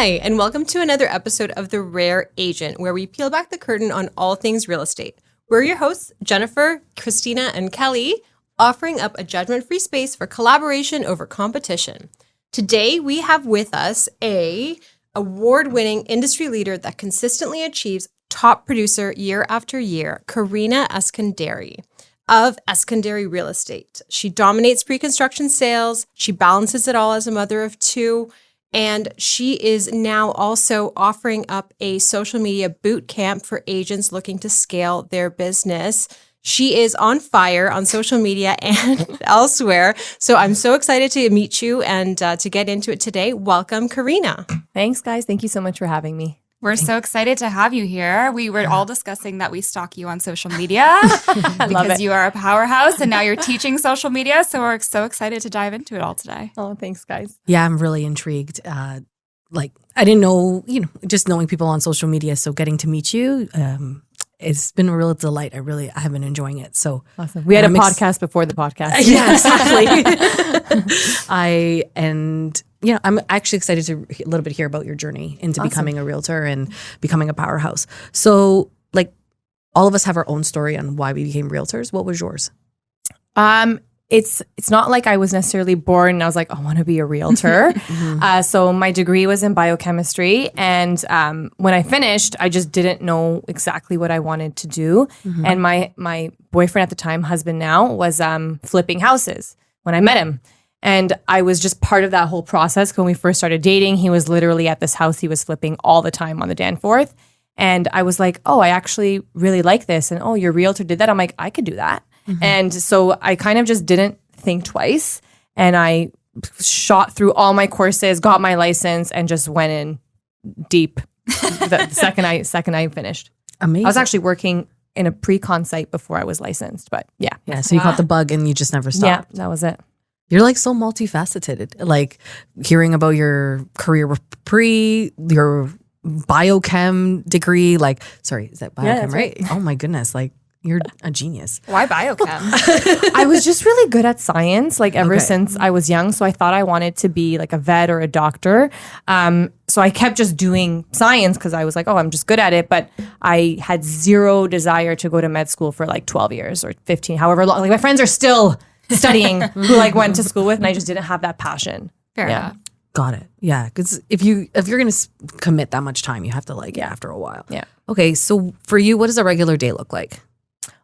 Hi, and welcome to another episode of The Rare Agent, where we peel back the curtain on all things real estate. We're your hosts, Jennifer, Christina, and Kelly, offering up a judgment-free space for collaboration over competition. Today, we have with us a award-winning industry leader that consistently achieves top producer year after year, Karina Eskandary of Eskandary Real Estate. She dominates pre-construction sales. She balances it all as a mother of two. And she is now also offering up a social media boot camp for agents looking to scale their business. She is on fire on social media and elsewhere. So I'm so excited to meet you and to get into it today. Welcome, Karina. Thanks, guys. Thank you so much for having me. We're so excited to have you here. We were all discussing that we stalk you on social media because you are a powerhouse and now you're teaching social media. So we're so excited to dive into it all today. Oh, thanks, guys. Yeah, I'm really intrigued. I didn't know, just knowing people on social media. So getting to meet you, it's been a real delight. I have been enjoying it. So awesome. We had a podcast before the podcast. Yeah, exactly. I'm actually excited to a little bit hear about your journey into becoming a realtor and becoming a powerhouse. So all of us have our own story on why we became realtors. What was yours? It's not like I was necessarily born and I was like, I want to be a realtor. So my degree was in biochemistry. And when I finished, I just didn't know exactly what I wanted to do. And my boyfriend at the time, husband now, was flipping houses when I met him. And I was just part of that whole process. When we first started dating, he was literally at this house he was flipping all the time on the Danforth. And I was like, oh, I actually really like this. And oh, your realtor did that. I'm like, I could do that. And so I kind of just didn't think twice. And I shot through all my courses, got my license, and just went in deep the second I finished. Amazing. I was actually working in a pre-con site before I was licensed. But yeah. Yeah, so you caught the bug and you just never stopped. Yeah, that was it. You're so multifaceted, hearing about your career with your biochem degree, sorry, is that biochem, Yeah, that's right? Oh my goodness, you're a genius. Why biochem? I was just really good at science, ever since I was young. So I thought I wanted to be a vet or a doctor. So I kept just doing science because I was like, oh, I'm just good at it. But I had zero desire to go to med school for 12 years or 15, however long. My friends are still studying who went to school with, and I just didn't have that passion. Fair enough. Got it. Yeah, because if you're gonna commit that much time, you have to after a while. Yeah. Okay, so for you, what does a regular day look like?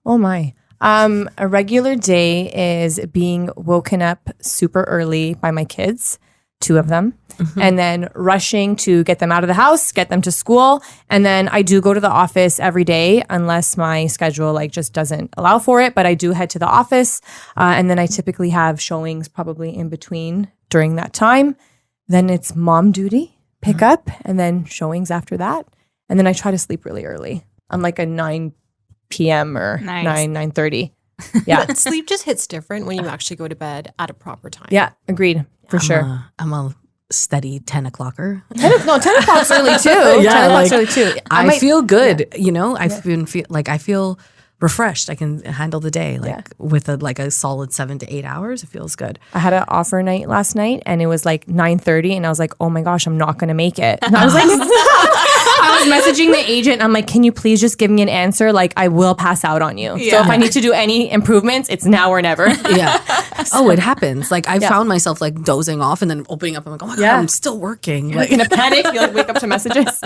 Oh my. A regular day is being woken up super early by my kids, 2 of them, and then rushing to get them out of the house, get them to school. And then I do go to the office every day unless my schedule just doesn't allow for it. But I do head to the office. And then I typically have showings probably in between during that time. Then it's mom duty, pick up, and then showings after that. And then I try to sleep really early. I'm a 9 p.m. or 9:30. Yeah. Sleep just hits different when you actually go to bed at a proper time. Yeah, agreed. For sure. I'm a steady 10 o'clocker. 10 o'clock's early too. Yeah, 10 o'clock's early too. I feel good. I feel refreshed. I can handle the day with a solid 7 to 8 hours. It feels good. I had an offer night last night and it was 9:30 and I was like, oh my gosh, I'm not going to make it. And I was I was messaging the agent. I'm like, can you please just give me an answer? I will pass out on you. Yeah. So if I need to do any improvements, it's now or never. Yeah. Oh, it happens. I found myself dozing off and then opening up. I'm like, oh my God, I'm still working. In a panic, you wake up to messages.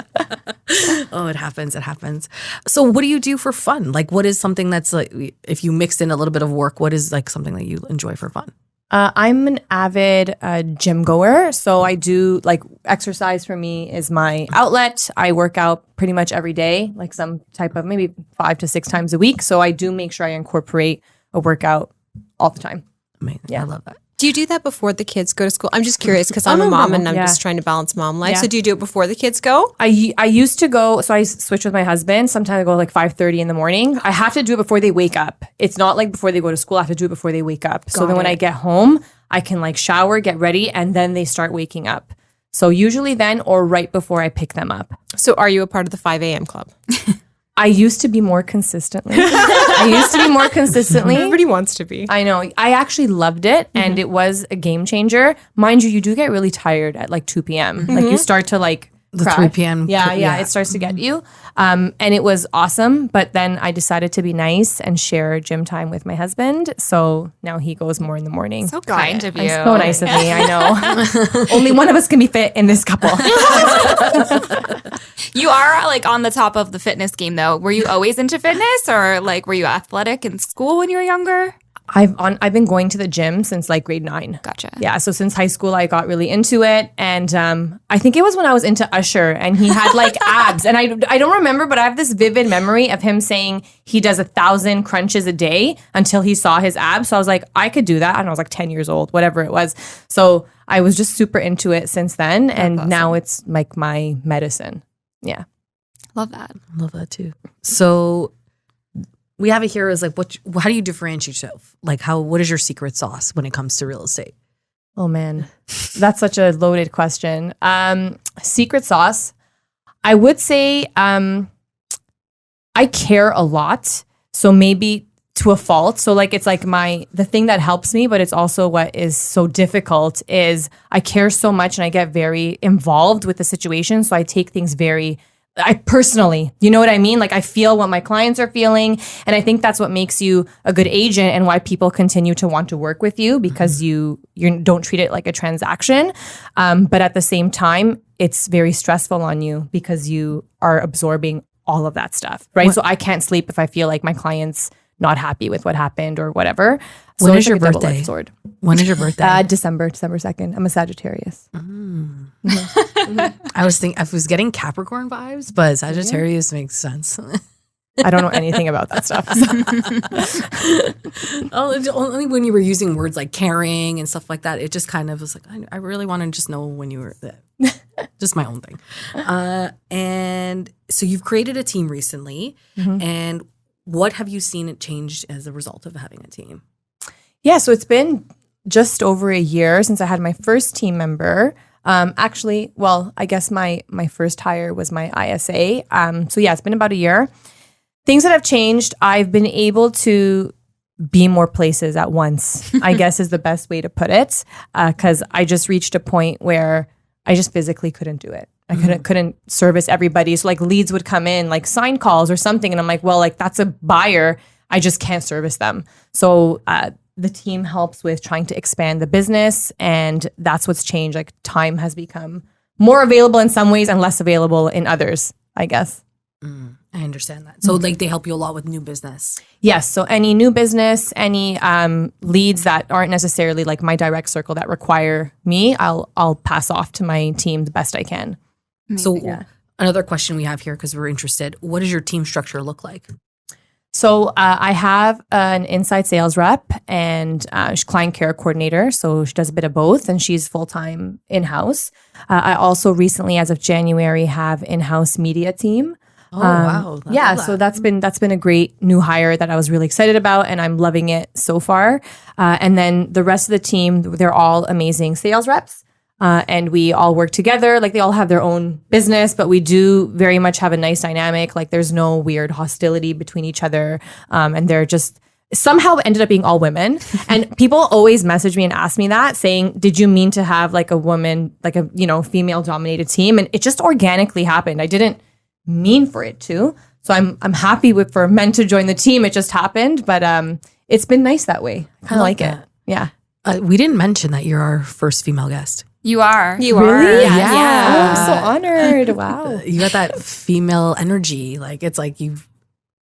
Oh, it happens. It happens. So what do you do for fun? What is something that's if you mixed in a little bit of work, what is something that you enjoy for fun? I'm an avid gym goer. So I do exercise for me is my outlet. I work out pretty much every day, some type of maybe 5 to 6 times a week. So I do make sure I incorporate a workout all the time. Amazing. Yeah. I love that. Do you do that before the kids go to school? I'm just curious because I'm a mom and I'm just trying to balance mom life. Yeah. So do you do it before the kids go? I used to go, so I switch with my husband. Sometimes I go 5:30 in the morning. I have to do it before they wake up. It's not before they go to school. I have to do it before they wake up. So then when I get home, I can shower, get ready, and then they start waking up. So usually then or right before I pick them up. So are you a part of the 5 a.m. club? I used to be more consistently. Everybody wants to be. I know. I actually loved it, and it was a game changer. Mind you, you do get really tired at 2 p.m. You start to The crash. 3 p.m. Yeah, it starts to get you. And it was awesome. But then I decided to be nice and share gym time with my husband. So now he goes more in the morning. So kind of you. So nice of me, I know. Only one of us can be fit in this couple. You are like on the top of the fitness game though. Were you always into fitness or like were you athletic in school when you were younger? I've been going to the gym since like grade 9. Gotcha. Yeah, so since high school, I got really into it, and I think it was when I was into Usher, and he had like abs, and I don't remember, but I have this vivid memory of him saying he does 1,000 crunches a day until he saw his abs. So I was like, I could do that, and I was like 10 years old, whatever it was. So I was just super into it since then, and now it's like my medicine. Yeah, Love that. Love that too. So we have it here as like, how do you differentiate yourself? Like what is your secret sauce when it comes to real estate? Oh man, that's such a loaded question. Secret sauce, I would say I care a lot. So maybe to a fault. So like it's like the thing that helps me, but it's also what is so difficult is I care so much and I get very involved with the situation. So I take things I personally, you know what I mean? Like I feel what my clients are feeling. And I think that's what makes you a good agent and why people continue to want to work with you because you don't treat it like a transaction. But at the same time, it's very stressful on you because you are absorbing all of that stuff, right? So I can't sleep if I feel like my client's not happy with what happened or whatever. So When it's is your like a double-edged birthday? sword. When is your birthday? December 2nd. I'm a Sagittarius. I was getting Capricorn vibes, but Sagittarius makes sense. I don't know anything about that stuff. Only when you were using words like caring and stuff like that, it just kind of was like, I really want to just know when you were there. Just my own thing. And so you've created a team recently, and what have you seen it changed as a result of having a team? Yeah, so it's been just over a year since I had my first team member. Actually, well, I guess my first hire was my ISA. So yeah, it's been about a year. Things that have changed, I've been able to be more places at once, I guess is the best way to put it. Because I just reached a point where I just physically couldn't do it. I couldn't service everybody. So like leads would come in, like sign calls or something. And I'm like, well, like that's a buyer. I just can't service them. So the team helps with trying to expand the business. And that's what's changed. Like time has become more available in some ways and less available in others, I guess. I understand that. So like they help you a lot with new business. Yes. So any new business, any leads that aren't necessarily like my direct circle that require me, I'll pass off to my team the best I can. So another question we have here, because we're interested, what does your team structure look like? So I have an inside sales rep and client care coordinator. So she does a bit of both and she's full-time in-house. I also recently, as of January, have in-house media team. Oh, wow. Yeah, so that's been a great new hire that I was really excited about and I'm loving it so far. And then the rest of the team, they're all amazing sales reps. And we all work together. Like they all have their own business, but we do very much have a nice dynamic. Like there's no weird hostility between each other. And they're just somehow ended up being all women. And people always message me and ask me that saying, did you mean to have like a woman, like a, female dominated team? And it just organically happened. I didn't mean for it to. So I'm happy for men to join the team. It just happened, but it's been nice that way. I kind of like it. Yeah. We didn't mention that you're our first female guest. You are. You Really? are. Yeah. Oh, I'm so honored. Wow. You got that female energy. Like it's like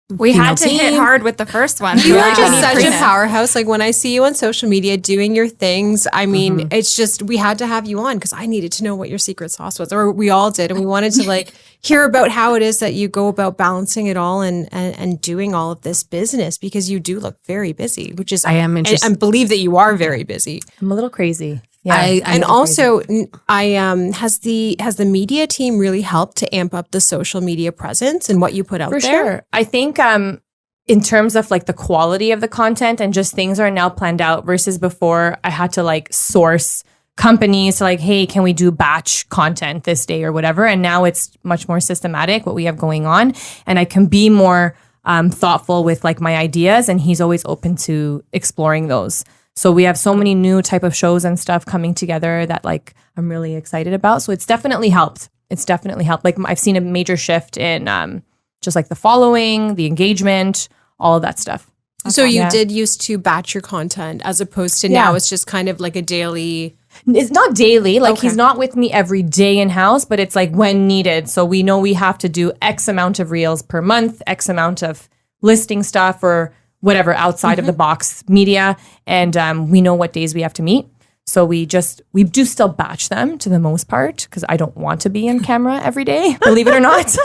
We had to female hit team. hard with the first one. You are just We need such a Karina. powerhouse. Like when I see you on social media doing your things, I mean, it's just, we had to have you on because I needed to know what your secret sauce was, or we all did. And we wanted to like hear about how it is that you go about balancing it all and doing all of this business because you do look very busy, which is, I am interested. I believe that you are very busy. I'm a little crazy. Yeah. And also, has the media team really helped to amp up the social media presence and what you put out For there? sure. I think in terms of like the quality of the content and just things are now planned out versus before I had to like source companies to like, hey, can we do batch content this day or whatever? And now it's much more systematic what we have going on. And I can be more thoughtful with like my ideas and he's always open to exploring those. So we have so many new type of shows and stuff coming together that like I'm really excited about. So it's definitely helped. It's definitely helped. Like I've seen a major shift in just like the following, the engagement, all of that stuff. So you Yeah. did used to batch your content as opposed to now it's just kind of like a daily. It's not daily. Like Okay. he's not with me every day in house, but it's like when needed. So we know we have to do X amount of reels per month, X amount of listing stuff or whatever outside of the box media. And we know what days we have to meet. So we do still batch them to the most part because I don't want to be on camera every day, believe it or not.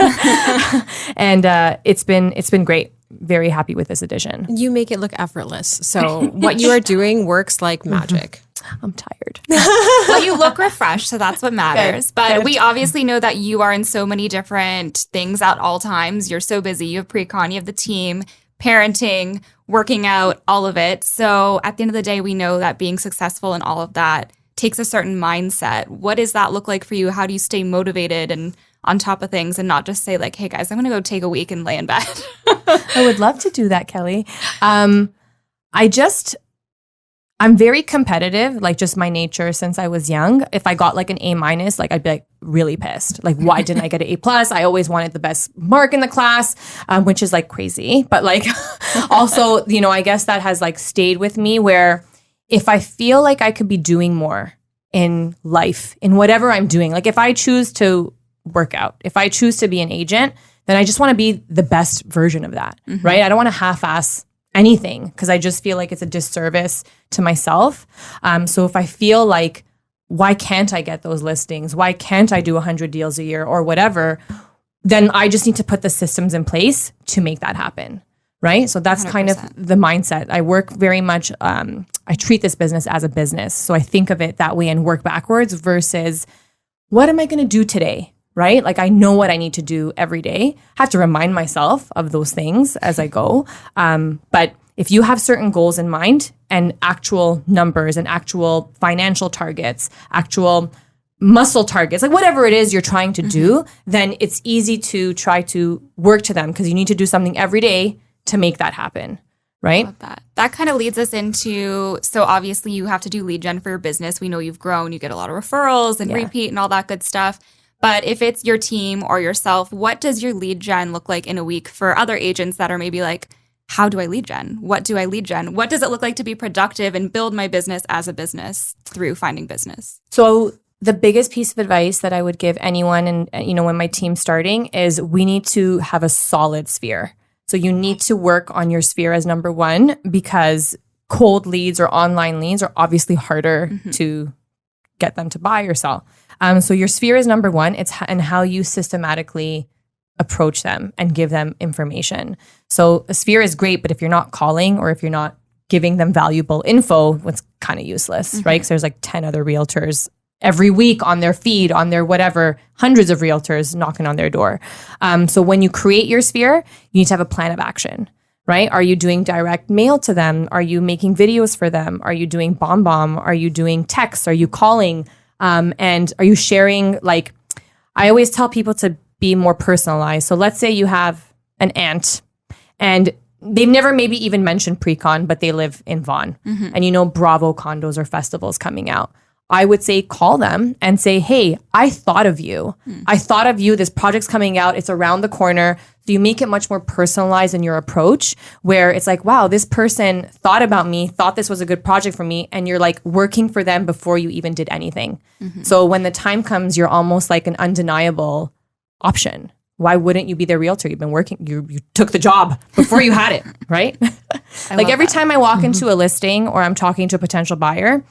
And it's been great. Very happy with this addition. You make it look effortless. So what you are doing works like magic. I'm tired. Well, you look refreshed, so that's what matters. But Good. we obviously know that you are in so many different things at all times. You're so busy. You have pre-con, you have the team, parenting, working out, all of it. So at the end of the day, we know that being successful in all of that takes a certain mindset. What does that look like for you? How do you stay motivated and on top of things and not just say like, hey guys, I'm going to go take a week and lay in bed? I would love to do that, Kelly. I'm very competitive, like just my nature since I was young. If I got like an A-, like I'd be like really pissed. Like, why didn't I get an A+? I always wanted the best mark in the class, which is like crazy. But like also, you know, I guess that has like stayed with me where if I feel like I could be doing more in life, in whatever I'm doing, like if I choose to work out, if I choose to be an agent, then I just want to be the best version of that, right? I don't want to half-ass anything because I just feel like it's a disservice to myself. So if I feel like, why can't I get those listings? Why can't I do 100 deals a year or whatever? Then I just need to put the systems in place to make that happen, right? So that's kind of 100%. the mindset. I work very much, I treat this business as a business. So I think of it that way and work backwards versus what am I going to do today? Right? Like I know what I need to do every day. I have to remind myself of those things as I go. But if you have certain goals in mind and actual numbers and actual financial targets, actual muscle targets, like whatever it is you're trying to do, then it's easy to try to work to them because you need to do something every day to make that happen. Right? That kind of leads us into, so obviously you have to do lead gen for your business. We know you've grown, you get a lot of referrals and repeat and all that good stuff. But if it's your team or yourself, what does your lead gen look like in a week for other agents that are maybe like, how do I lead gen? What do I lead gen? What does it look like to be productive and build my business as a business through finding business? So the biggest piece of advice that I would give anyone and, you know, when my team's starting is we need to have a solid sphere. So you need to work on your sphere as number one because cold leads or online leads are obviously harder to get them to buy or sell. So your sphere is number one. It's and how you systematically approach them and give them information. So a sphere is great, but if you're not calling or if you're not giving them valuable info, it's kind of useless, right? Because there's like 10 other realtors every week on their feed, on their whatever, hundreds of realtors knocking on their door. So when you create your sphere, you need to have a plan of action. Right? Are you doing direct mail to them? Are you making videos for them? Are you doing bomb? Are you doing texts? Are you calling? And are you sharing, like, I always tell people to be more personalized. So let's say you have an aunt and they've never maybe even mentioned pre-con, but they live in Vaughan and you know Bravo condos or festivals coming out. I would say call them and say, hey, I thought of you. I thought of you. This project's coming out. It's around the corner. So you make it much more personalized in your approach where it's like, wow, this person thought about me, thought this was a good project for me. And you're like working for them before you even did anything. So when the time comes, you're almost like an undeniable option. Why wouldn't you be their realtor? You've been working, you took the job before you had it, right? Like every time I walk into a listing or I'm talking to a potential buyer,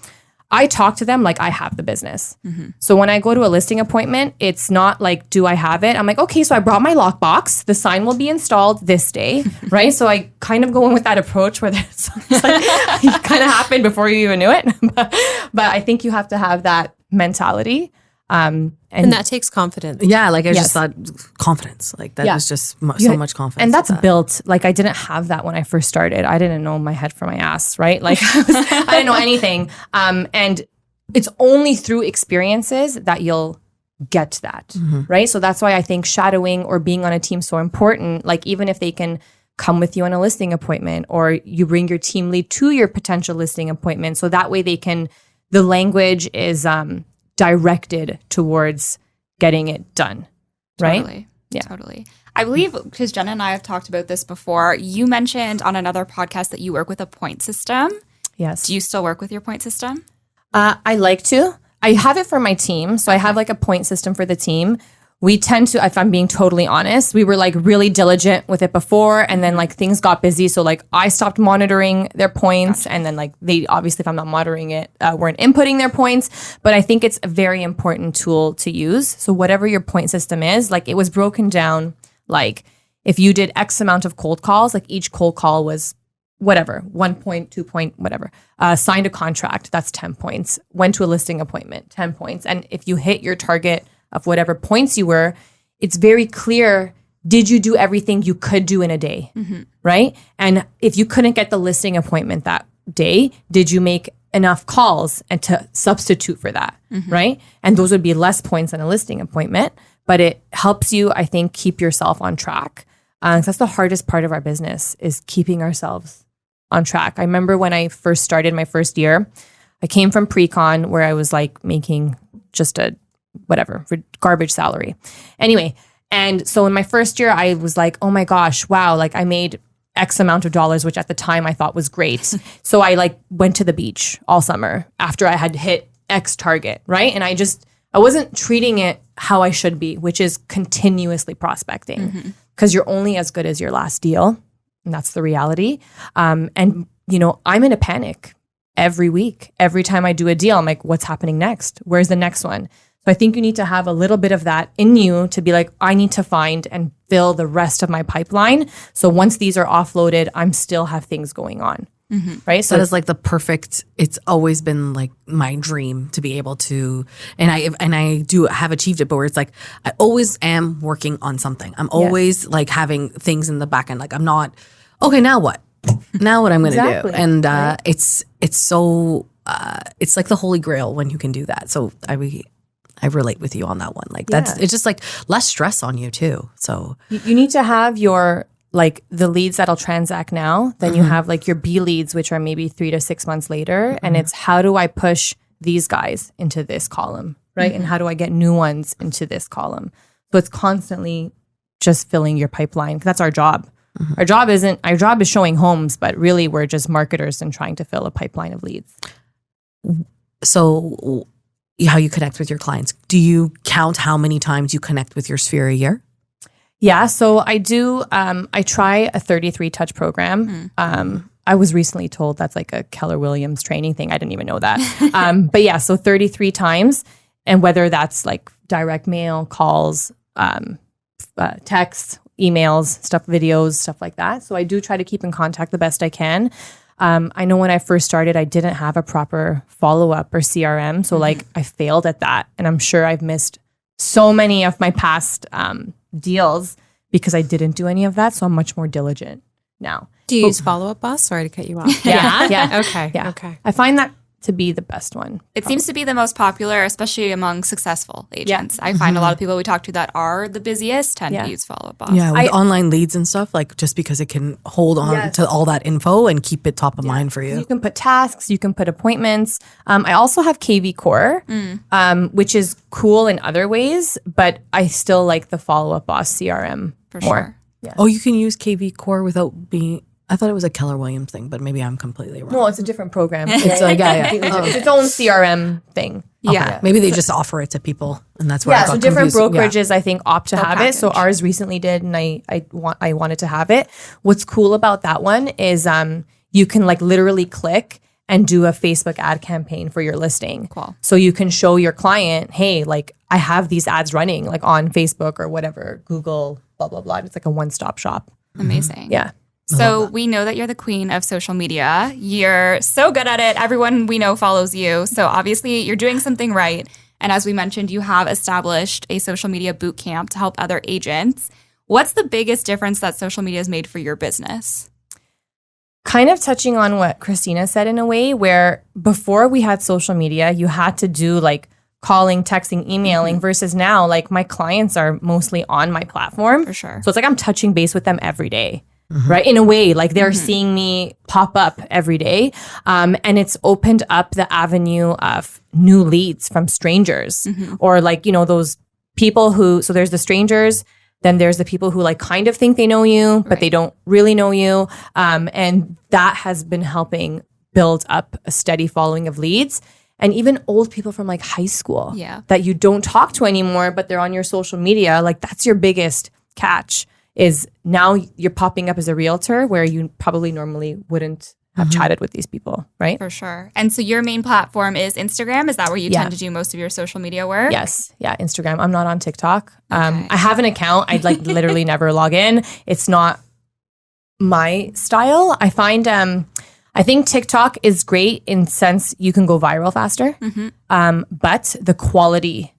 I talk to them like I have the business. So when I go to a listing appointment, it's not like, do I have it? I'm like, okay, so I brought my lockbox. The sign will be installed this day, right? So I kind of go in with that approach where it's like, it kind of happened before you even knew it. But I think you have to have that mentality. And that takes confidence. Yeah, like I just thought confidence. Like that was just so much confidence. And that's with that. built, like I didn't have that when I first started. I didn't know my head from my ass, right? Like I didn't know anything. And it's only through experiences that you'll get that, right? So that's why I think shadowing or being on a team is so important. Like even if they can come with you on a listing appointment or you bring your team lead to your potential listing appointment. So that way the language is directed towards getting it done. Right? Totally. Yeah. Totally. I believe, because Jenna and I have talked about this before, you mentioned on another podcast that you work with a point system. Yes. Do you still work with your point system? I like to. I have it for my team. So I have like a point system for the team. We tend to, if I'm being totally honest, we were like really diligent with it before, and then like things got busy. So like I stopped monitoring their points, and then like they obviously, if I'm not monitoring it, weren't inputting their points. But I think it's a very important tool to use. So whatever your point system is, like it was broken down, like if you did X amount of cold calls, like each cold call was whatever, 1 point, 2 point, whatever. Signed a contract, that's 10 points. Went to a listing appointment, 10 points. And if you hit your target of whatever points you were, it's very clear, did you do everything you could do in a day, right? And if you couldn't get the listing appointment that day, did you make enough calls and to substitute for that, right? And those would be less points than a listing appointment, but it helps you, I think, keep yourself on track. That's the hardest part of our business, is keeping ourselves on track. I remember when I first started my first year, I came from pre-con where I was like making just a whatever, garbage salary. Anyway, and so in my first year, I was like, oh my gosh, wow, like I made X amount of dollars, which at the time I thought was great. So I like went to the beach all summer after I had hit X target, right? And I wasn't treating it how I should be, which is continuously prospecting, because you're only as good as your last deal. And that's the reality. And, you know, I'm in a panic every week. Every time I do a deal, I'm like, what's happening next? Where's the next one? So I think you need to have a little bit of that in you to be like, I need to find and fill the rest of my pipeline. So once these are offloaded, I'm still have things going on. Right. So that is like the perfect, it's always been like my dream to be able to, and I do have achieved it, but where it's like, I always am working on something. I'm always like having things in the back end. Like I'm not, okay, now what? Now what I'm going to Exactly. do? And it's so, it's like the holy grail when you can do that. So I relate with you on that one. Like that's, it's just like less stress on you too. So you need to have your, like the leads that'll transact now, then you have like your B leads, which are maybe 3 to 6 months later. And it's, how do I push these guys into this column, right? And how do I get new ones into this column? So it's constantly just filling your pipeline. That's our job. Our job is showing homes, but really we're just marketers and trying to fill a pipeline of leads. So how you connect with your clients, do you count how many times you connect with your sphere a year? Yeah, so I do. I try a 33 touch program. I was recently told that's like a Keller Williams training thing. I didn't even know that. But yeah, so 33 times, and whether that's like direct mail, calls, texts, emails, stuff, videos, stuff like that. So I do try to keep in contact the best I can. I know when I first started, I didn't have a proper follow-up or CRM. So like I failed at that. And I'm sure I've missed so many of my past deals because I didn't do any of that. So I'm much more diligent now. Do you use Follow-Up Boss? Sorry to cut you off. Yeah. Okay. Yeah. Okay. I find that to be the best one. It seems to be the most popular, especially among successful agents. I find a lot of people we talk to that are the busiest tend to use Follow-Up Boss. Yeah, with online leads and stuff, like just because it can hold on to all that info and keep it top of mind for you. You can put tasks, you can put appointments. I also have KV Core, which is cool in other ways, but I still like the Follow-Up Boss CRM For more. sure. Oh, you can use KV Core without being, I thought it was a Keller Williams thing, but maybe I'm completely wrong. No, it's a different program. It's like, It's its own CRM thing. Yeah. Maybe they just offer it to people, and that's where I Yeah, got so different confused. brokerages I think opt to have it. So package. ours recently did, and I wanted to have it. What's cool about that one is you can like literally click and do a Facebook ad campaign for your listing. Cool. So you can show your client, hey, like I have these ads running like on Facebook or whatever, Google, blah blah blah. It's like a one-stop shop. Amazing. Yeah. So we know that you're the queen of social media. You're so good at it. Everyone we know follows you. So obviously you're doing something right. And as we mentioned, you have established a social media boot camp to help other agents. What's the biggest difference that social media has made for your business? Kind of touching on what Christina said in a way, where before we had social media, you had to do like calling, texting, emailing, versus now, like my clients are mostly on my platform. For sure. So it's like I'm touching base with them every day. Right. In a way, like they're seeing me pop up every day. And it's opened up the avenue of new leads from strangers or like, you know, those people who, so there's the strangers, then there's the people who like kind of think they know you, but they don't really know you. And that has been helping build up a steady following of leads. And even old people from like high school that you don't talk to anymore, but they're on your social media. Like that's your biggest catch, is now you're popping up as a realtor where you probably normally wouldn't have chatted with these people, right? For sure. And so your main platform is Instagram. Is that where you tend to do most of your social media work? Yes. Yeah. Instagram. I'm not on TikTok. I have an account. I like literally never log in. It's not my style. I find, I think TikTok is great in sense you can go viral faster, but the quality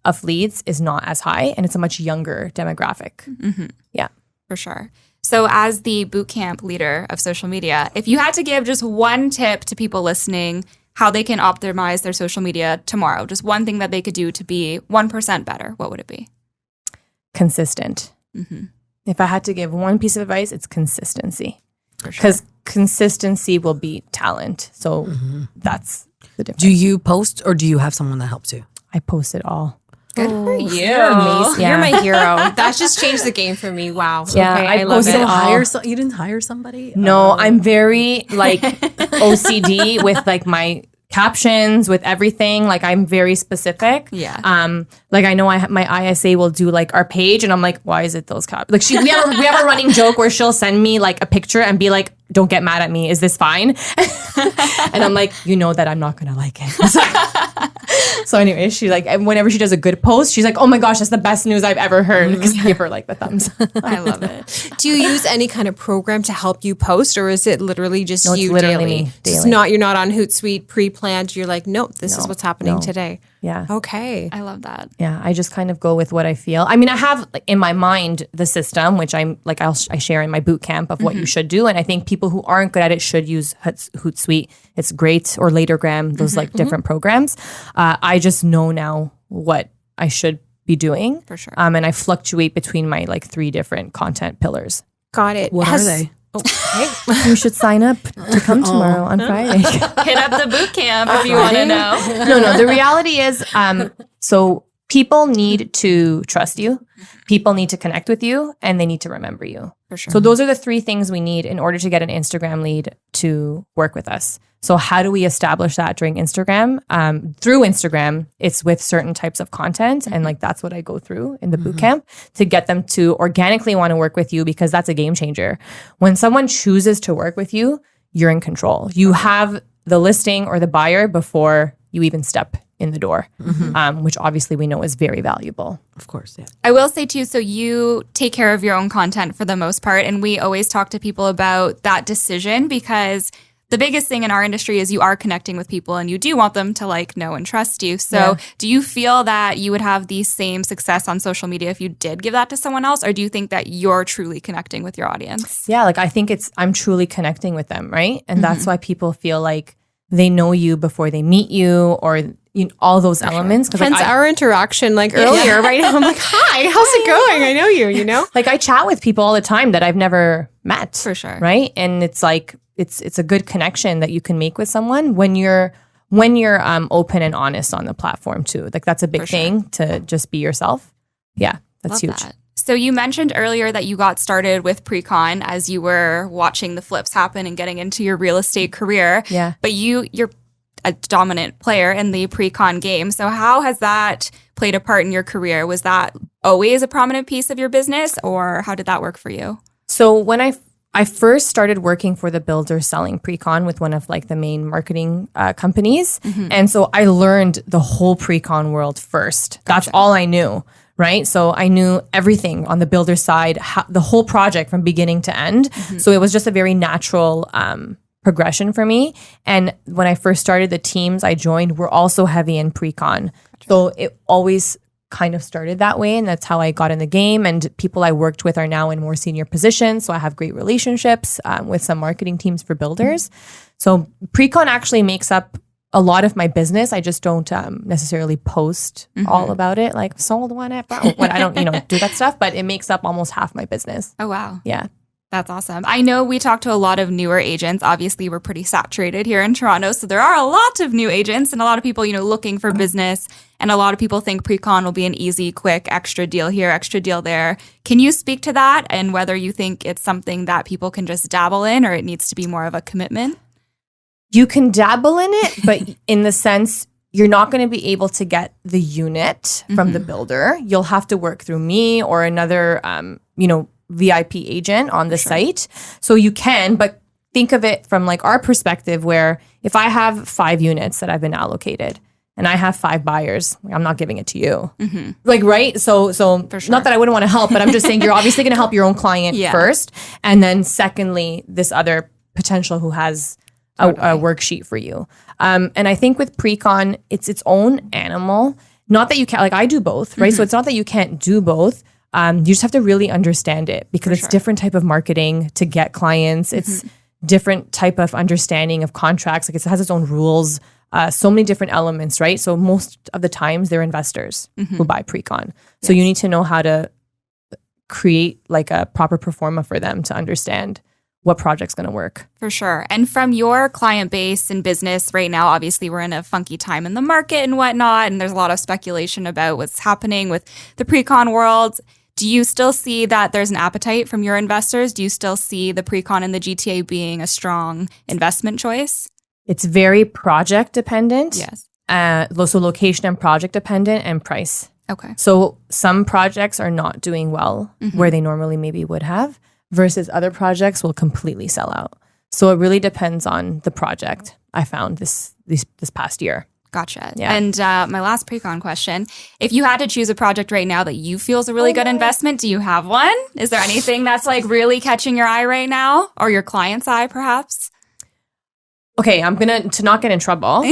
of leads is not as high, and it's a much younger demographic. Yeah. For sure. So as the bootcamp leader of social media, if you had to give just one tip to people listening, how they can optimize their social media tomorrow, just one thing that they could do to be 1% better, what would it be? Consistent. If I had to give one piece of advice, it's consistency. Because consistency will beat talent. So that's the difference. Do you post or do you have someone that helps you? I post it all. Good for you. You're amazing. You're my hero. That just changed the game for me. Wow. Yeah, Okay, I I love posted it. all. You didn't hire somebody? No, I'm very like OCD with like my captions, with everything. Like I'm very specific. Yeah. Like I know my ISA will do like our page, and I'm like, why is it those cap? Like we have a running joke where she'll send me like a picture and be like, don't get mad at me. Is this fine? And I'm like, you know that I'm not gonna like it. So anyway, she like, and whenever she does a good post, she's like, oh my gosh, that's the best news I've ever heard. Because I give her like the thumbs. I love it. Do you use any kind of program to help you post, or is it literally just No, it's you literally daily? me It's daily. you're not on Hootsuite pre-planned. You're like, nope, this is what's happening today. Yeah. Okay. I love that. Yeah, I just kind of go with what I feel. I mean, I have like, in my mind the system, which I'm like I share in my boot camp of what you should do, and I think people who aren't good at it should use Hootsuite. It's great, or Latergram, those like different programs. I just know now what I should be doing For sure. and I fluctuate between my like 3 different content pillars. Got it. What are they? Okay. You should sign up to come tomorrow on Friday. Hit up the boot camp if you want to know. No. The reality is, so people need to trust you, people need to connect with you, and they need to remember you. For sure. So those are the 3 things we need in order to get an Instagram lead to work with us. So how do we establish that during Instagram? Through Instagram, it's with certain types of content. And like, that's what I go through in the bootcamp to get them to organically want to work with you, because that's a game changer. When someone chooses to work with you, you're in control. You have the listing or the buyer before you even step in the door, which obviously we know is very valuable. Of course, yeah. I will say too, so you take care of your own content for the most part. And we always talk to people about that decision, because the biggest thing in our industry is you are connecting with people and you do want them to like know and trust you. So do you feel that you would have the same success on social media if you did give that to someone else? Or do you think that you're truly connecting with your audience? Yeah, like I think I'm truly connecting with them, right? And that's why people feel like they know you before they meet you, or all those elements. Hence like, our interaction like earlier, right? I'm like, hi, how's it going? I know you, like I chat with people all the time that I've never met. For sure. Right? And it's like, it's a good connection that you can make with someone when you're open and honest on the platform too. Like that's a big thing to just be yourself. Yeah, that's Love huge. that. So you mentioned earlier that you got started with pre-con as you were watching the flips happen and getting into your real estate career. Yeah. But you're a dominant player in the pre-con game. So how has that played a part in your career? Was that always a prominent piece of your business, or how did that work for you? So when I first started working for the builder selling pre-con with one of like the main marketing companies. And so I learned the whole pre-con world first. That's all I knew, right? So I knew everything on the builder side, the whole project from beginning to end. So it was just a very natural progression for me. And when I first started, the teams I joined were also heavy in pre-con. So it always kind of started that way, and that's how I got in the game. And people I worked with are now in more senior positions, so I have great relationships with some marketing teams for builders. So pre-con actually makes up a lot of my business. I just don't necessarily post all about it, like sold one at what I don't do that stuff, but it makes up almost half my business. Oh, wow. Yeah. That's awesome. I know we talked to a lot of newer agents. Obviously, we're pretty saturated here in Toronto. So there are a lot of new agents and a lot of people, looking for business. And a lot of people think pre-con will be an easy, quick, extra deal here, extra deal there. Can you speak to that and whether you think it's something that people can just dabble in or it needs to be more of a commitment? You can dabble in it, but in the sense, you're not going to be able to get the unit from the builder. You'll have to work through me or another, VIP agent on the site. So you can, but think of it from like our perspective where if I have 5 units that I've been allocated and I have 5 buyers, I'm not giving it to you. Like, right? So For sure. not that I wouldn't want to help, but I'm just saying you're obviously going to help your own client first. And then secondly, this other potential who has a worksheet for you. And I think with pre-con, it's its own animal. Not that you can't, like I do both, right? So it's not that you can't do both. You just have to really understand it because it's different type of marketing to get clients. It's different type of understanding of contracts. Like it has its own rules, so many different elements, right? So most of the times they're investors who buy pre-con. So you need to know how to create like a proper pro forma for them to understand what project's going to work. For sure. And from your client base and business right now, obviously we're in a funky time in the market and whatnot, and there's a lot of speculation about what's happening with the pre-con world. Do you still see that there's an appetite from your investors? Do you still see the pre-con in the GTA being a strong investment choice? It's very project dependent. Yes. So location and project dependent and price. Okay. So some projects are not doing well where they normally maybe would have versus other projects will completely sell out. So it really depends on the project I found this past year. Gotcha. Yeah. And my last pre-con question, if you had to choose a project right now that you feel is a really good investment, do you have one? Is there anything that's like really catching your eye right now or your client's eye perhaps? Okay, I'm going to not get in trouble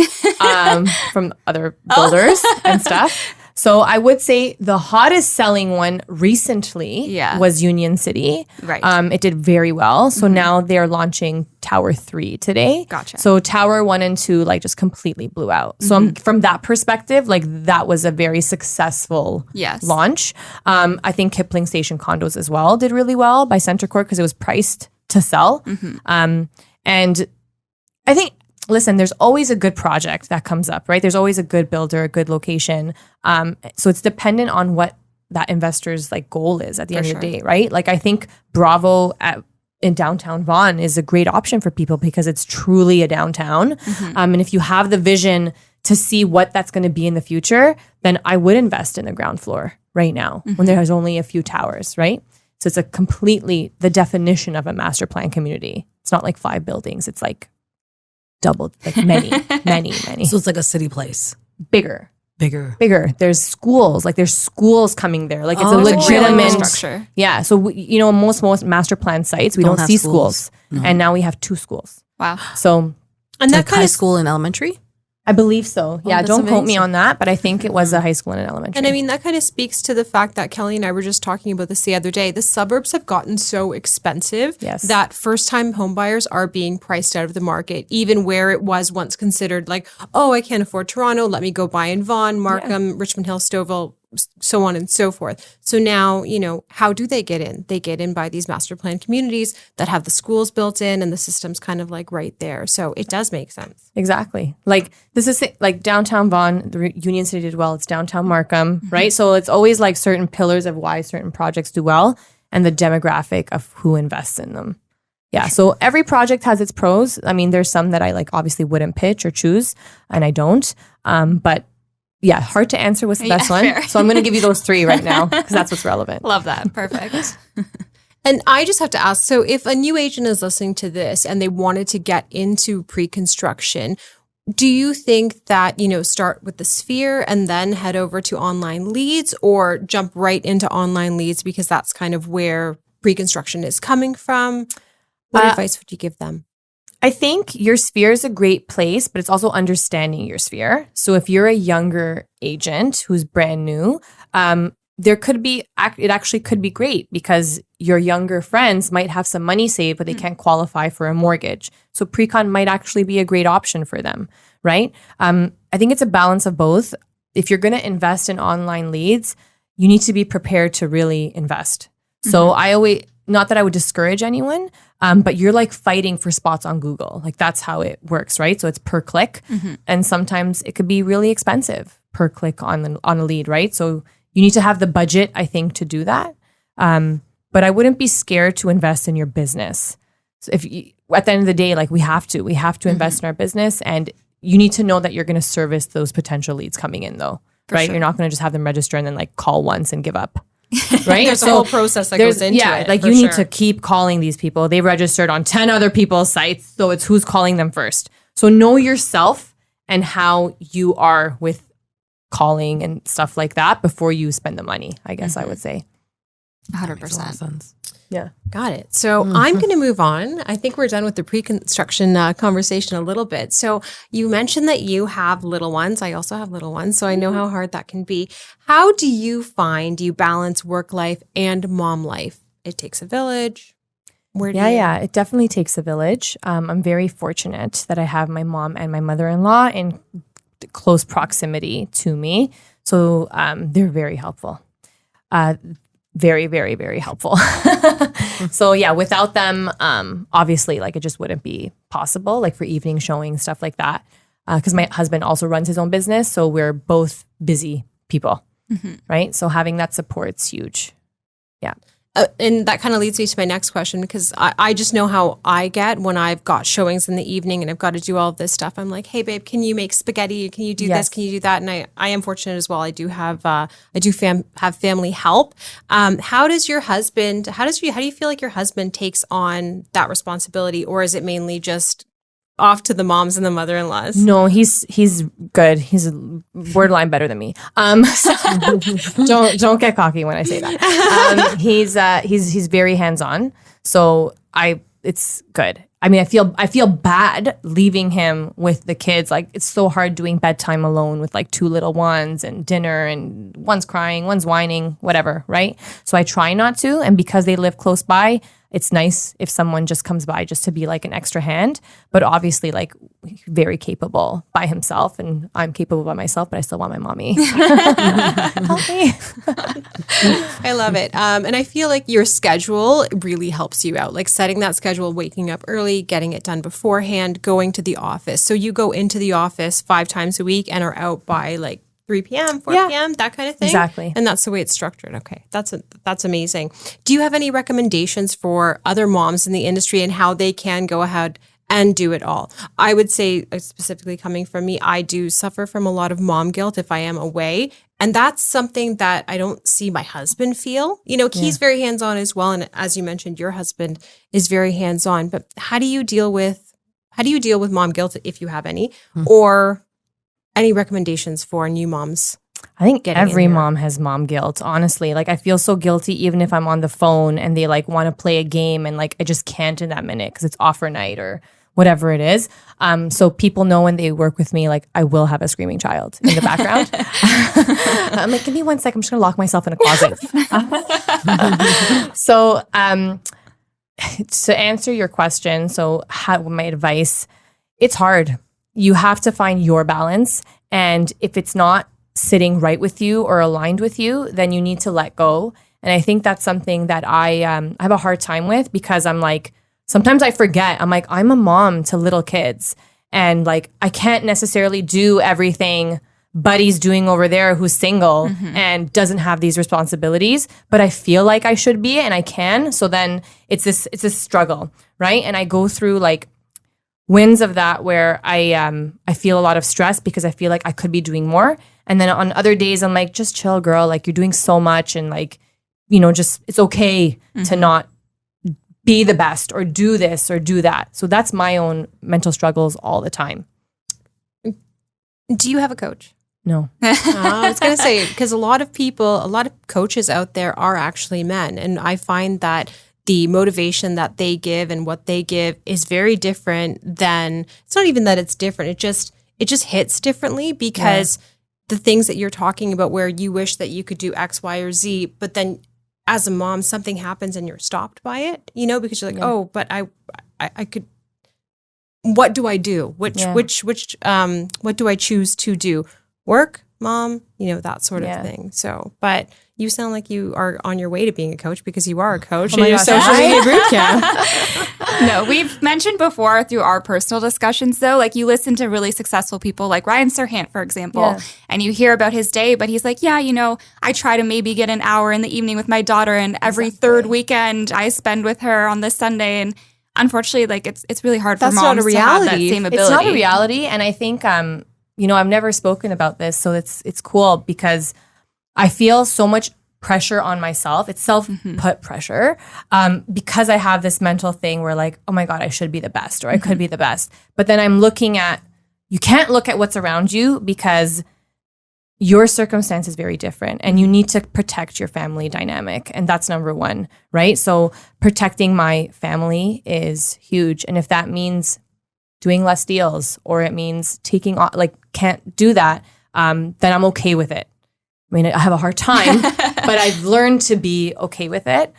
from other builders and stuff. So I would say the hottest selling one recently was Union City. Right. It did very well. So now they're launching Tower 3 today. Gotcha. So Tower 1 and 2 like just completely blew out. So from that perspective, like that was a very successful launch. I think Kipling Station condos as well did really well by Center Court because it was priced to sell. And I think, listen, there's always a good project that comes up, right? There's always a good builder, a good location. So it's dependent on what that investor's like goal is at the end of the day, right? Like I think Bravo in downtown Vaughan is a great option for people because it's truly a downtown. And if you have the vision to see what that's going to be in the future, then I would invest in the ground floor right now when there's only a few towers, right? So it's the definition of a master plan community. It's not like 5 buildings. It's like double, like many. So it's like a city place. Bigger. There's schools coming there. Like it's a legitimate structure. Yeah. So most master plan sites we don't see schools. And now we have 2 schools. Wow. So And that Like kind high of school and elementary? I believe so. Yeah. that's Don't quote me amazing. on that, but I think it was a high school and an elementary. And I mean, that kind of speaks to the fact that Kelly and I were just talking about this the other day. The suburbs have gotten so expensive that first-time homebuyers are being priced out of the market, even where it was once considered like, oh, I can't afford Toronto. Let me go buy in Vaughan, Markham, Richmond Hill, Stouffville, so on and so forth. So now, how do they get in? They get in by these master plan communities that have the schools built in and the system's kind of like right there. So it does make sense. Exactly. Like this is like downtown Vaughan, the Union City did well. It's downtown Markham, right? So it's always like certain pillars of why certain projects do well and the demographic of who invests in them. Yeah. So every project has its pros. I mean, there's some that I like obviously wouldn't pitch or choose and I don't. But yeah, hard to answer what's the best one. Fair. So I'm going to give you those 3 right now because that's what's relevant. Love that. Perfect. And I just have to ask, so if a new agent is listening to this and they wanted to get into pre-construction, do you think that, start with the Sphere and then head over to online leads or jump right into online leads because that's kind of where pre-construction is coming from? What advice would you give them? I think your Sphere is a great place, but it's also understanding your Sphere. So if you're a younger agent who's brand new, it actually could be great because your younger friends might have some money saved, but they can't qualify for a mortgage. So pre-con might actually be a great option for them, right? I think it's a balance of both. If you're going to invest in online leads, you need to be prepared to really invest. So not that I would discourage anyone, but you're like fighting for spots on Google. Like that's how it works, right? So it's per click. And sometimes it could be really expensive per click on a lead, right? So you need to have the budget, I think, to do that. But I wouldn't be scared to invest in your business. So if you, at the end of the day, like we have to invest in our business, and you need to know that you're going to service those potential leads coming in though, right? You're not going to just have them register and then like call once and give up. Right? There's a whole process that goes into it. Like you need to keep calling these people. They registered on 10 other people's sites. So it's who's calling them first. So know yourself and how you are with calling and stuff like that before you spend the money, I guess I would say. 100%. Yeah. Got it. So I'm going to move on. I think we're done with the pre-construction conversation a little bit. So you mentioned that you have little ones. I also have little ones, so I know how hard that can be. How do you find you balance work life and mom life? It takes a village. Yeah, it definitely takes a village. I'm very fortunate that I have my mom and my mother-in-law in close proximity to me. So they're very helpful. Very, very, very helpful. So yeah, without them, obviously, like it just wouldn't be possible, like for evening showing, stuff like that. Because my husband also runs his own business, so we're both busy people, right? So having that support's huge. Yeah. And that kind of leads me to my next question, because I just know how I get when I've got showings in the evening and I've got to do all of this stuff. I'm like, hey, babe, can you make spaghetti? Can you do this? Can you do that? And I am fortunate as well. I do have have family help. How does your husband? How do you feel like your husband takes on that responsibility, or is it mainly just off to the moms and the mother-in-laws? No, he's good. He's borderline better than me. Don't get cocky when I say that. He's very hands-on. So it's good. I mean, I feel bad leaving him with the kids. Like it's so hard doing bedtime alone with like two little ones and dinner, and one's crying, one's whining, whatever, right? So I try not to. And because they live close by, it's nice if someone just comes by just to be like an extra hand. But obviously, like very capable by himself, and I'm capable by myself, but I still want my mommy. Help me. I love it. And I feel like your schedule really helps you out, like setting that schedule, waking up early, getting it done beforehand, going to the office. So you go into the office 5 times a week and are out by like 3 p.m., 4 p.m., that kind of thing. Exactly. And that's the way it's structured. Okay. That's amazing. Do you have any recommendations for other moms in the industry and how they can go ahead and do it all? I would say, specifically coming from me, I do suffer from a lot of mom guilt if I am away. And that's something that I don't see my husband feel. You know, he's very hands-on as well. And as you mentioned, your husband is very hands-on. But how do you deal with mom guilt, if you have any, or any recommendations for new moms? I think every mom has mom guilt, honestly. Like I feel so guilty even if I'm on the phone and they like want to play a game and like I just can't in that minute because it's offer night or whatever it is. So people know when they work with me, like I will have a screaming child in the background. I'm like, give me 1 second. I'm just going to lock myself in a closet. So to answer your question, my advice, it's hard. You have to find your balance. And if it's not sitting right with you or aligned with you, then you need to let go. And I think that's something that I have a hard time with, because I'm like, sometimes I forget. I'm like, I'm a mom to little kids. And like, I can't necessarily do everything Buddy's doing over there who's single and doesn't have these responsibilities, but I feel like I should be and I can. So then it's this struggle, right? And I go through like wins of that where I feel a lot of stress because I feel like I could be doing more. And then on other days, I'm like, just chill, girl. Like you're doing so much, and like, you know, just it's okay to not be the best or do this or do that. So that's my own mental struggles all the time. Do you have a coach? No. I was going to say, because a lot of coaches out there are actually men. And I find that the motivation that they give and what they give is very different than, it's not even that it's different. It just hits differently, because the things that you're talking about where you wish that you could do X, Y, or Z, but then as a mom, something happens and you're stopped by it, you know, because you're like, oh, but I could, what do I do? What do I choose to do? Work, mom, that sort of thing. So, but you sound like you are on your way to being a coach because you are a coach in your social media boot camp. No, we've mentioned before through our personal discussions, though, like you listen to really successful people like Ryan Serhant, for example, and you hear about his day, but he's like, I try to maybe get an hour in the evening with my daughter, and every third weekend I spend with her on this Sunday. And unfortunately, like it's really hard for moms to have that same ability. It's not a reality. And I think, I've never spoken about this, so it's cool because I feel so much pressure on myself. It's self-put pressure because I have this mental thing where like, oh my God, I should be the best or I could be the best. But then I'm looking at, you can't look at what's around you because your circumstance is very different and you need to protect your family dynamic. And that's number one, right? So protecting my family is huge. And if that means doing less deals or it means taking on, can't do that, then I'm okay with it. I mean, I have a hard time, but I've learned to be okay with it.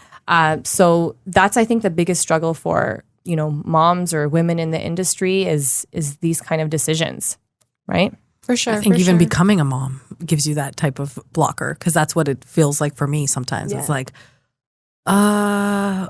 So that's, I think, the biggest struggle for, moms or women in the industry is these kind of decisions, right? For sure. I think even becoming a mom gives you that type of blocker because that's what it feels like for me sometimes. Yeah. It's like, I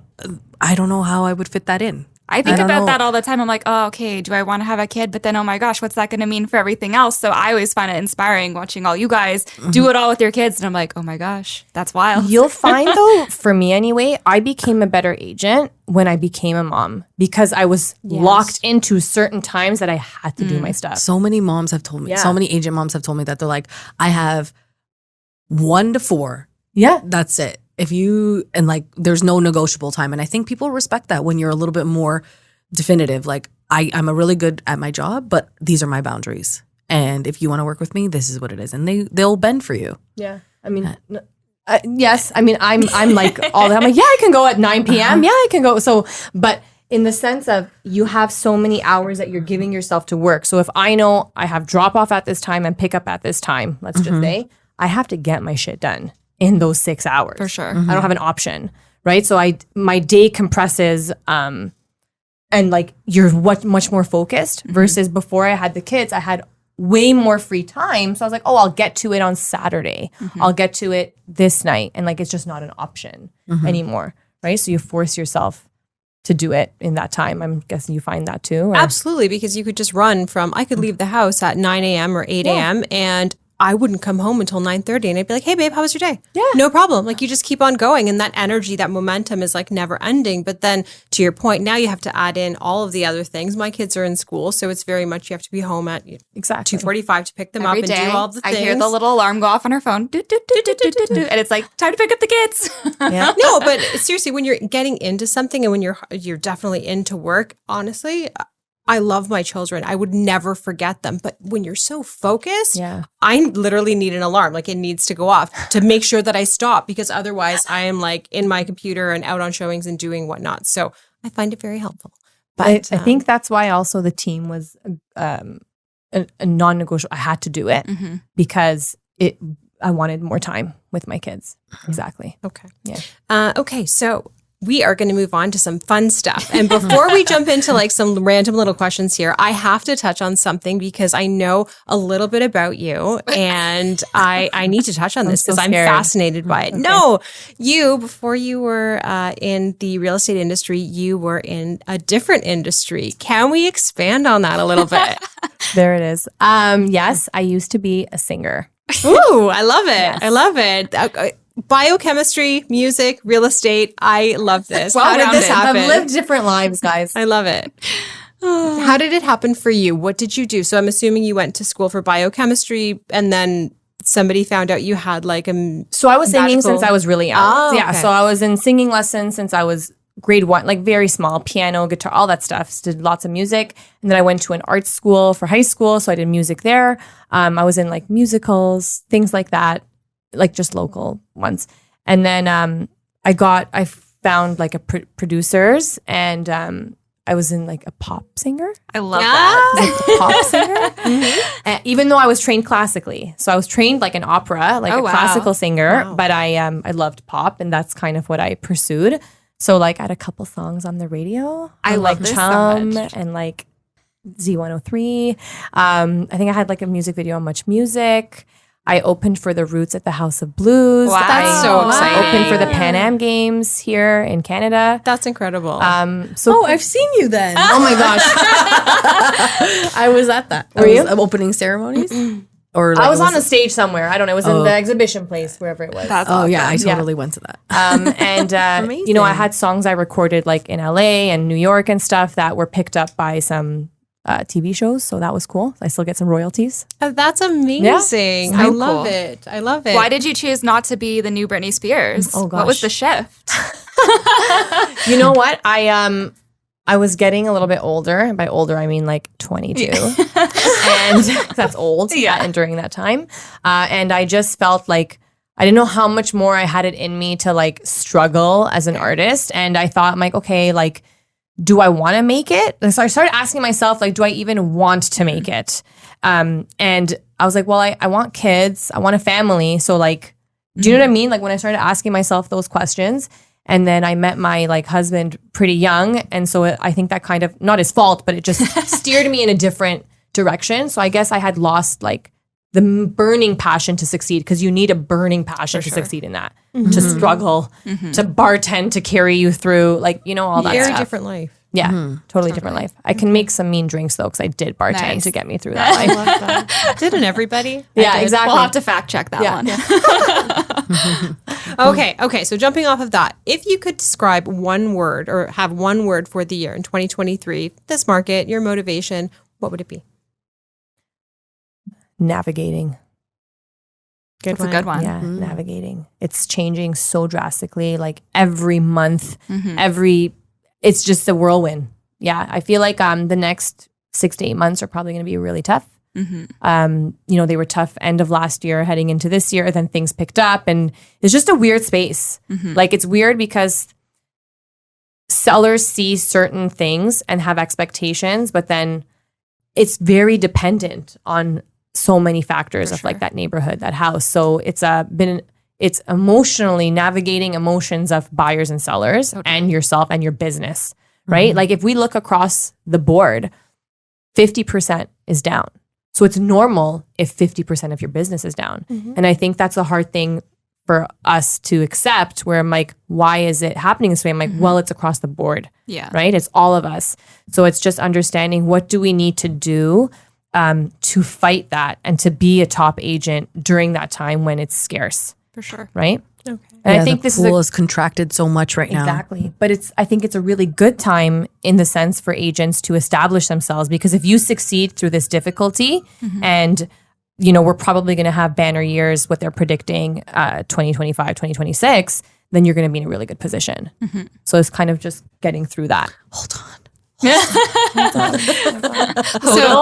don't know how I would fit that in. I think about that all the time. I'm like, oh, okay, do I want to have a kid? But then, oh my gosh, what's that going to mean for everything else? So I always find it inspiring watching all you guys do it all with your kids. And I'm like, oh my gosh, that's wild. You'll find though, for me anyway, I became a better agent when I became a mom because I was locked into certain times that I had to do my stuff. So many moms have told me, so many agent moms have told me that they're like, I have 1 to 4. Yeah. That's it. There's no negotiable time. And I think people respect that when you're a little bit more definitive. Like, I'm a really good at my job, but these are my boundaries. And if you want to work with me, this is what it is. And they'll bend for you. Yeah. I mean, yes. I mean, I'm like all that. I'm like, yeah, I can go at 9 p.m. Yeah, I can go. So, but in the sense of you have so many hours that you're giving yourself to work. So if I know I have drop off at this time and pick up at this time, let's just say, I have to get my shit done in those 6 hours. For sure. I don't have an option, right? So my day compresses and like you're much more focused versus before I had the kids, I had way more free time. So I was like, oh, I'll get to it on Saturday. I'll get to it this night. And like, it's just not an option anymore, right? So you force yourself to do it in that time. I'm guessing you find that too. Or? Absolutely, because you could just run from, I could leave the house at 9 a.m. or 8 a.m. and I wouldn't come home until 9:30 and I'd be like, hey babe, how was your day? Yeah. No problem. Like you just keep on going and that energy, that momentum is like never ending. But then to your point, now you have to add in all of the other things. My kids are in school, so it's very much you have to be home at 2:45 to pick them Every up day, and do all the things. I hear the little alarm go off on her phone. And it's like, time to pick up the kids. Yeah. No, but seriously, when you're getting into something and when you're definitely into work, honestly, I love my children. I would never forget them. But when you're so focused, I literally need an alarm. Like it needs to go off to make sure that I stop because otherwise I am like in my computer and out on showings and doing whatnot. So I find it very helpful. But I think that's why also the team was a non-negotiable. I had to do it because I wanted more time with my kids. Exactly. Okay. Yeah. Okay. So we are going to move on to some fun stuff. And before we jump into like some random little questions here, I have to touch on something because I know a little bit about you and I need to touch on this because I'm fascinated by it. Okay. No, before you were in the real estate industry, you were in a different industry. Can we expand on that a little bit? There it is. Yes, I used to be a singer. Ooh, I love it. Yes. I love it. Biochemistry, music, real estate. I love this. How did this happen? I've lived different lives, guys. I love it. How did it happen for you? What did you do? So I'm assuming you went to school for biochemistry and then somebody found out you had like a So I was singing since I was really young. Oh, yeah, okay. so I was in singing lessons since I was grade 1, like very small, piano, guitar, all that stuff. So did lots of music. And then I went to an art school for high school. So I did music there. I was in like musicals, things like that. Like just local ones. And then I found like producers and I was in like a pop singer. I love that. Like a pop singer. And even though I was trained classically. So I was trained like an opera, like classical singer, but I loved pop and that's kind of what I pursued. So like I had a couple songs on the radio. I love this so much. And like Z103. I think I had like a music video on Much Music. I opened for the Roots at the House of Blues. Wow. That's so I exciting. opened for the Pan Am Games here in Canada. That's incredible. So I've seen you then. oh my gosh, I was at that. Were you? Opening ceremonies? Or I was on a stage somewhere. I don't know. It was in the exhibition place, wherever it was. That's Oh awesome. yeah, I totally went to that. And you know, I had songs I recorded like in LA and New York and stuff that were picked up by some TV shows, so that was cool. I still get some royalties. That's amazing. So I love cool. it. I love it. Why did you choose not to be the new Britney Spears? Oh, What was gosh. the shift? You know what? I was getting a little bit older. And by older, I mean like 22. And that's old. Yeah. And during that time. And I just felt like I didn't know how much more I had it in me to like struggle as an artist. And I thought, I'm like, okay, like, do I want to make it? And so I started asking myself, like, do I even want to make it? And I was like, well, I want kids. I want a family. So like, do you know what I mean? Like when I started asking myself those questions, and then I met my like husband pretty young. And so I think that kind of, not his fault, but it just steered me in a different direction. So I guess I had lost like the burning passion to succeed, because you need a burning passion to succeed in that, to struggle, to bartend, to carry you through, like, you know, all that Very stuff. different life. Yeah, totally different life. I can make some mean drinks though, because I did bartend Nice. to get me through that life. Love that. Didn't everybody? Yeah, exactly. We'll have to fact check that one. Okay. So jumping off of that, if you could describe one word or have one word for the year in 2023, this market, your motivation, what would it be? Navigating. That's a good one. Yeah, navigating. It's changing so drastically, like every month, it's just a whirlwind. Yeah, I feel like the next 6 to 8 months are probably going to be really tough. You know, they were tough end of last year, heading into this year, then things picked up, and it's just a weird space. Like it's weird because sellers see certain things and have expectations, but then it's very dependent on so many factors of like that neighborhood, that house. So it's it's emotionally navigating emotions of buyers and sellers and yourself and your business, right? Like if we look across the board, 50% is down. So it's normal if 50% of your business is down. And I think that's a hard thing for us to accept, where I'm like, why is it happening this way? I'm like, well, it's across the board, right? It's all of us. So it's just understanding, what do we need to do to fight that and to be a top agent during that time when it's scarce, For sure. right? Okay. And I think the this pool is is contracted so much right now. exactly, but I think it's a really good time in the sense for agents to establish themselves, because if you succeed through this difficulty, and you know, we're probably going to have banner years, what they're predicting, 2025, 2026, then you're going to be in a really good position. So it's kind of just getting through that. Hold on. HODL,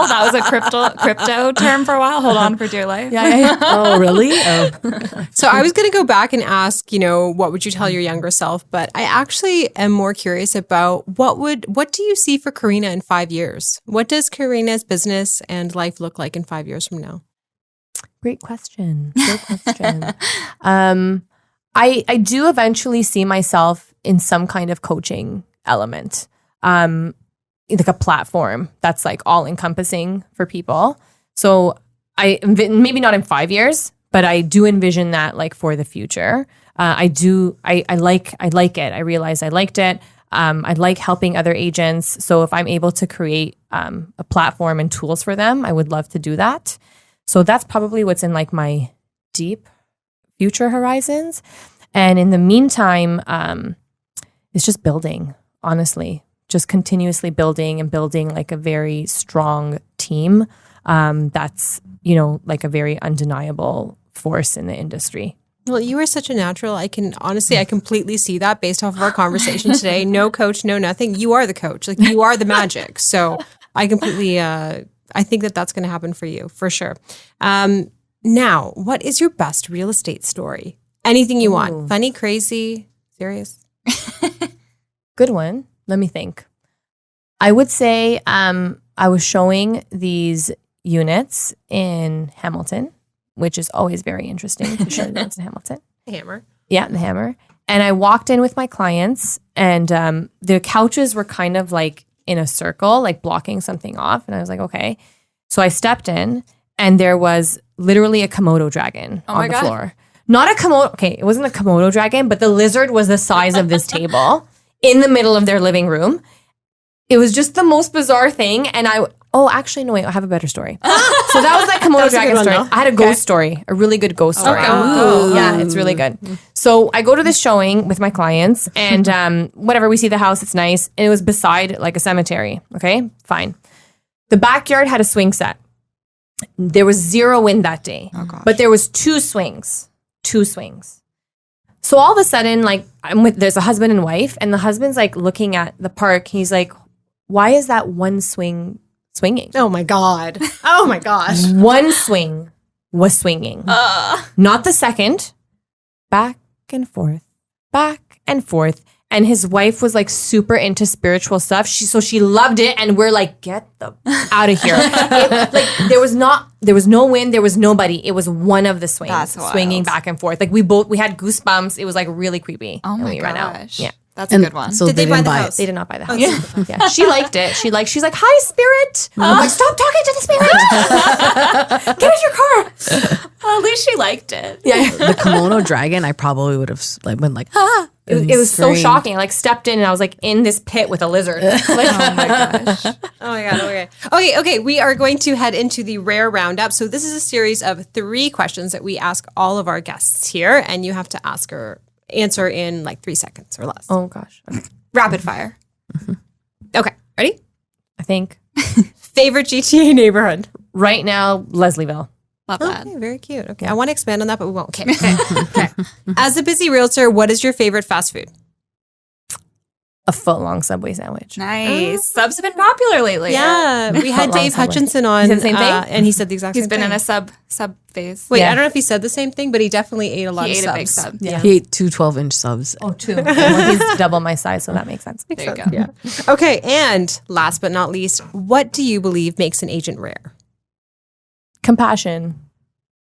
that was a crypto term for a while. Hold on for dear life. Oh, really? Oh. So I was going to go back and ask, you know, what would you tell your younger self? But I actually am more curious about what do you see for Karina in 5 years? What does Karina's business and life look like in 5 years from now? Great question. Great question. I do eventually see myself in some kind of coaching element, like a platform that's like all encompassing for people. So maybe not in 5 years, but I do envision that like for the future. I like it. I realize I liked it. I like helping other agents. So if I'm able to create a platform and tools for them, I would love to do that. So that's probably what's in like my deep future horizons. And in the meantime, it's just building, honestly, just continuously building and building like a very strong team that's, you know, like a very undeniable force in the industry. Well, you are such a natural. I completely see that based off of our conversation today. No coach, no nothing. You are the coach. Like you are the magic. So I completely, I think that's going to happen for you for sure. Now, what is your best real estate story? Anything you want. Funny, crazy, serious? Good one. Let me think. I would say I was showing these units in Hamilton, which is always very interesting to show units in Hamilton. Hammer. Yeah, the Hammer. And I walked in with my clients, and the couches were kind of like in a circle, like blocking something off. And I was like, okay. So I stepped in, and there was literally a Komodo dragon on my the God. floor. Not a Komodo. Okay, it wasn't a Komodo dragon, but the lizard was the size of this table in the middle of their living room. It was just the most bizarre thing. And actually, no, wait, I have a better story. So that was that Komodo dragon story. I had a ghost story, a really good ghost story. Yeah, it's really good. So I go to this showing with my clients and whatever, we see the house, it's nice. And it was beside like a cemetery. Okay, fine. The backyard had a swing set. There was zero wind that day, but there was two swings. So all of a sudden, like there's a husband and wife, and the husband's like looking at the park. He's like, "Why is that one swing swinging?" Oh my God. Oh my gosh. One swing was swinging, not the second. Back and forth, back and forth. And his wife was like super into spiritual stuff. She loved it, and we're like, get the out of here. There was no wind, there was nobody. It was one of the swings That's wild. swinging back and forth. Like we had goosebumps. It was like really creepy. Oh my we ran out. gosh. Yeah. That's a good one. So Did they they buy didn't the buy house? They did not buy the house. Yeah. She liked it. She's like, "Hi, spirit." I'm like, "Stop talking to the spirit. Get out of your car." Well, at least she liked it. Yeah. the Komodo dragon. I probably would have like been like, ah. It was so screamed. shocking. I like stepped in and I was like in this pit with a lizard. Like, Oh my gosh. Oh my God. Okay. We are going to head into the rare roundup. So this is a series of 3 questions that we ask all of our guests here, and you have to answer in like 3 seconds or less. oh gosh. Rapid fire. Okay. Ready? I think Favorite GTA neighborhood? right now, Leslieville. Love that. Okay, very cute. Okay. I want to expand on that, but we won't. Okay. As a busy realtor, what is your favorite fast food? A foot-long Subway sandwich. Nice. Subs have been popular lately. Yeah. We had Footlong Dave Subway. Hutchinson on. He said the same thing? And he said the exact He's same been thing. in a sub phase. Wait, Yeah. I don't know if he said the same thing, but he definitely ate a lot He of ate subs. a big sub. Yeah. He ate 2 12-inch subs. Oh, 2. Well, he's double my size, so that makes sense. There you go. Yeah. Okay. And last but not least, what do you believe makes an agent rare? Compassion.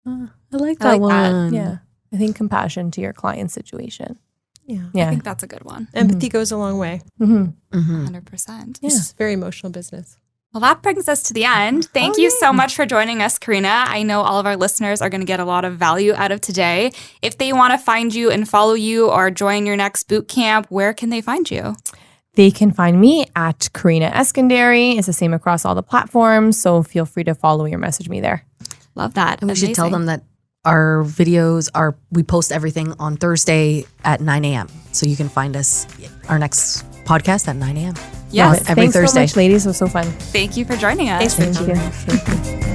I like I that like that. one. Yeah. I think compassion to your client's situation. Yeah. I Yeah. think that's a good one. Empathy goes a long way. Mm-hmm. 100%. This is very emotional business. Well, that brings us to the end. Thank you so much for joining us, Karina. I know all of our listeners are going to get a lot of value out of today. If they want to find you and follow you or join your next boot camp, where can they find you? They can find me at Karina Eskandary. It's the same across all the platforms, so feel free to follow me or message me there. Love that. And we should tell Amazing. them that our videos we post everything on Thursday at 9 a.m. So you can find us, our next podcast at 9 a.m. Yes. Every Thanks Thursday. so much, ladies. It was so fun. Thank you for joining us. Thanks for Thank you.